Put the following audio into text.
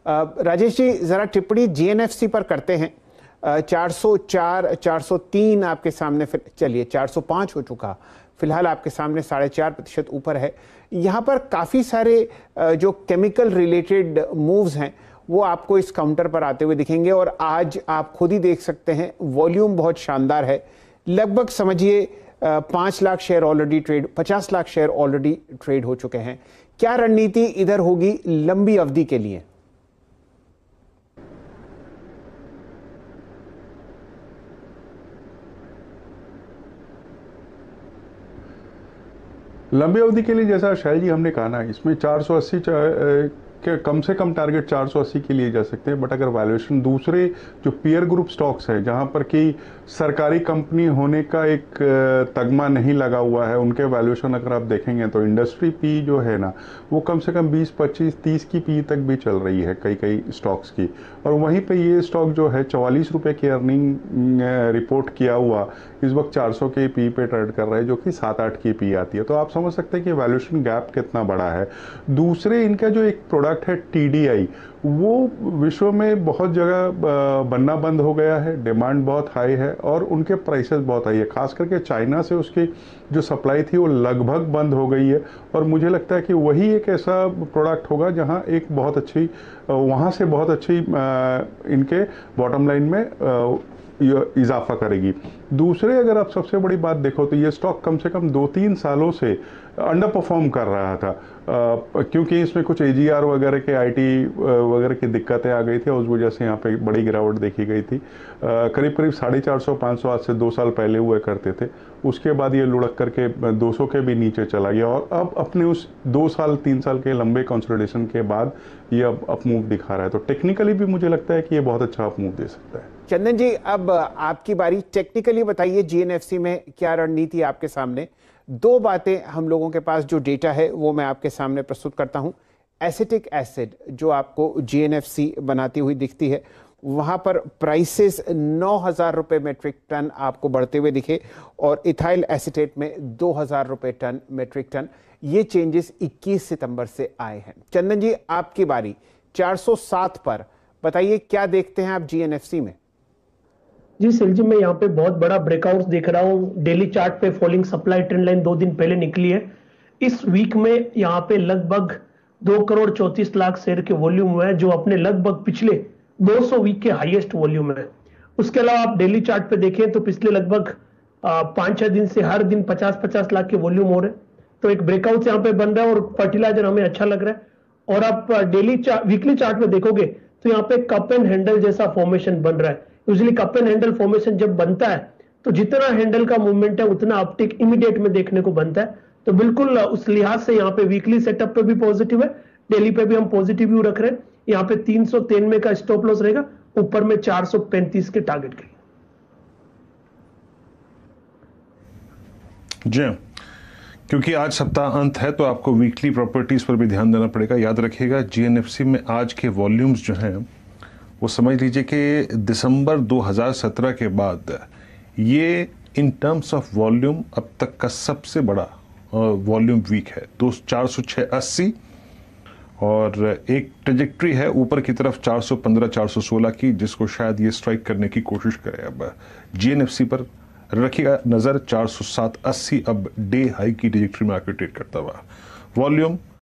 राजेश जी, जरा टिप्पणी जीएनएफसी पर करते हैं। 404, 403 आपके सामने, चलिए 405 हो चुका, फिलहाल आपके सामने 4.5% ऊपर है। यहाँ पर काफ़ी सारे जो केमिकल रिलेटेड मूव्स हैं वो आपको इस काउंटर पर आते हुए दिखेंगे, और आज आप खुद ही देख सकते हैं वॉल्यूम बहुत शानदार है। लगभग समझिए 5 lakh share already trade, 50 lakh share already trade हो चुके हैं। क्या रणनीति इधर होगी लंबी अवधि के लिए? लंबी अवधि के लिए जैसा शायद जी हमने कहा ना, इसमें 480 के कम से कम टारगेट 480 के लिए जा सकते हैं। बट अगर वैल्यूएशन दूसरे जो पीयर ग्रुप स्टॉक्स है जहां पर कि सरकारी कंपनी होने का एक तगमा नहीं लगा हुआ है, उनके वैल्यूएशन अगर आप देखेंगे तो इंडस्ट्री पी जो है ना वो कम से कम 20, 25, 30 की पी तक भी चल रही है कई स्टॉक्स की। और वहीं पे ये स्टॉक जो है 44 रुपये की अर्निंग रिपोर्ट किया हुआ इस वक्त 400 के पी पे ट्रेड कर रहा है, जो कि 7-8 की पी आती है। तो आप समझ सकते हैं कि वैल्यूएशन गैप कितना बड़ा है। दूसरे इनका जो एक प्रोडक्ट है टीडीआई, वो विश्व में बहुत जगह बनना बंद हो गया है, डिमांड बहुत हाई है और उनके प्राइसेस बहुत हाई है। खास करके चाइना से उसकी जो सप्लाई थी वो लगभग बंद हो गई है, और मुझे लगता है कि वही एक ऐसा प्रोडक्ट होगा जहां एक बहुत अच्छी वहां से बहुत अच्छी इनके बॉटम लाइन में इजाफा करेगी। दूसरे अगर आप सबसे बड़ी बात देखो तो ये स्टॉक कम से कम 2-3 सालों से अंडर परफॉर्म कर रहा था, क्योंकि इसमें कुछ एजीआर वगैरह के आईटी वगैरह की दिक्कतें आ गई थी और उस वजह से यहाँ पे बड़ी गिरावट देखी गई थी। करीब 450-500 आज से 2 साल पहले हुए करते थे। उसके बाद ये लुढ़क करके 200 के भी नीचे चला गया, और अब अपने उस 2 साल 3 साल के लंबे कंसोलिडेशन के बाद ये अब अप मूव दिखा रहा है। तो टेक्निकली भी मुझे लगता है कि ये बहुत अच्छा अप मूव दे सकता है। चंदन जी, अब आपकी बारी। टेक्निकली बताइए जीएनएफसी में क्या रणनीति आपके सामने। 2 बातें हम लोगों के पास जो डेटा है वो मैं आपके सामने प्रस्तुत करता हूं। एसिटिक एसिड जो आपको जीएनएफसी बनाती हुई दिखती है, वहां पर प्राइसेस 9,000 रुपए मेट्रिक टन आपको बढ़ते हुए दिखे, और इथाइल एसिटेट में 2,000 रुपए टन मेट्रिक टन। ये चेंजेस 21 सितंबर से आए हैं। चंदन जी, आपकी बारी। 407 पर बताइए क्या देखते हैं आप जीएनएफसी में? जी सिलजी, मैं यहाँ पे बहुत बड़ा ब्रेकआउट देख रहा हूँ। डेली चार्ट पे फॉलिंग सप्लाई ट्रेंड लाइन 2 दिन पहले निकली है। इस वीक में यहाँ पे लगभग 2 करोड़ 34 लाख शेयर के वॉल्यूम है, जो अपने लगभग पिछले 200 वीक के हाईएस्ट वॉल्यूम है। उसके अलावा आप डेली चार्ट पे देखें तो पिछले लगभग 5-6 दिन से हर दिन 50-50 लाख के वॉल्यूम हो रहे हैं। तो एक ब्रेकआउट यहाँ पे बन रहा है और फर्टिलाइजर हमें अच्छा लग रहा है। और आप वीकली चार्ट में देखोगे तो यहाँ पे कप एंड हैंडल जैसा फॉर्मेशन बन रहा है। Usually cup and handle formation जब बनता है तो जितना हैंडल का मूवमेंट है उतना अपटिक इमीडिएट में देखने को बनता है। तो बिल्कुल उस लिहाज से यहाँ पे वीकली सेटअप पे भी पॉजिटिव है, डेली पे भी हम पॉजिटिव व्यू रख रहे हैं। यहाँ पे 393 का स्टॉप लॉस रहेगा, ऊपर में 435 के टारगेट के लिए। जी, क्योंकि आज सप्ताह अंत है तो आपको वीकली प्रॉपर्टीज पर भी ध्यान देना पड़ेगा। याद रखिएगा जीएनएफसी में आज के वॉल्यूम्स जो हैं वो समझ लीजिए कि दिसंबर 2017 के बाद ये इन टर्म्स ऑफ वॉल्यूम अब तक का सबसे बड़ा वॉल्यूम वीक है। 406.80 और एक ट्रेजेक्ट्री है ऊपर की तरफ 415-416 की, जिसको शायद ये स्ट्राइक करने की कोशिश करे। अब जीएनएफसी पर रखिएगा नज़र। 407.80 अब डे हाई की ट्रेजेक्ट्री में आकर ट्रेड करता हुआ। वॉल्यूम